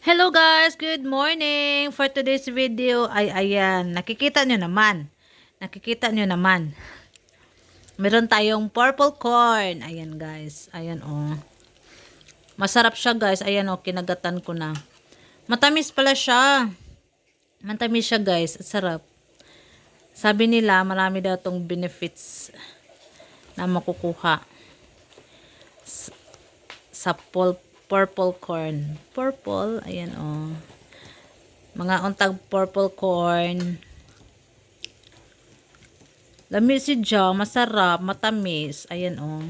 Hello guys, good morning. For today's video ay ayan, nakikita nyo naman. Nakikita nyo naman. Meron tayong purple corn. Ayan guys, ayan oh. Masarap siya guys, ayan oh, kinagatan ko na. Matamis pala siya. Matamis siya guys, at sarap. Sabi nila marami daw tong benefits na makukuha sa purple corn. Purple, ayan oh. Mga untag purple corn. Lami si siya, masarap, matamis. Ayan oh.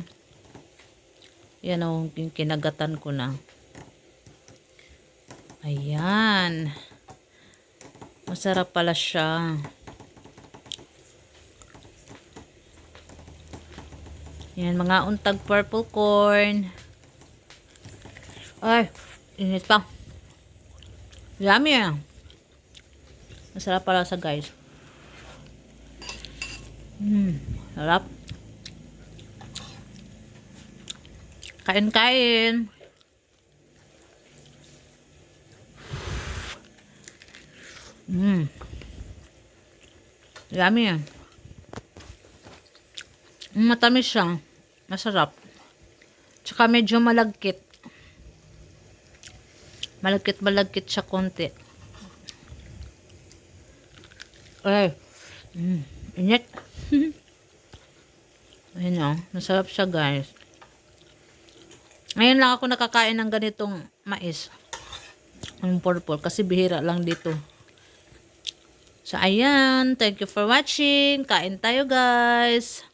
Ayan oh, yung kinagatan ko na. Ayan. Masarap pala siya. Ayan, mga untag purple corn. Ay, init pa. Yummy ah. Masarap pala sa guys. Sarap. Kain-kain. Yummy ah. Matamis siya. Masarap. Tsaka medyo malagkit. Malagkit siya konti. Ay. Init. Ayun o. Masarap siya guys. Ngayon lang ako nakakain ng ganitong mais. Ang purple. Kasi bihira lang dito. So ayan. Thank you for watching. Kain tayo guys.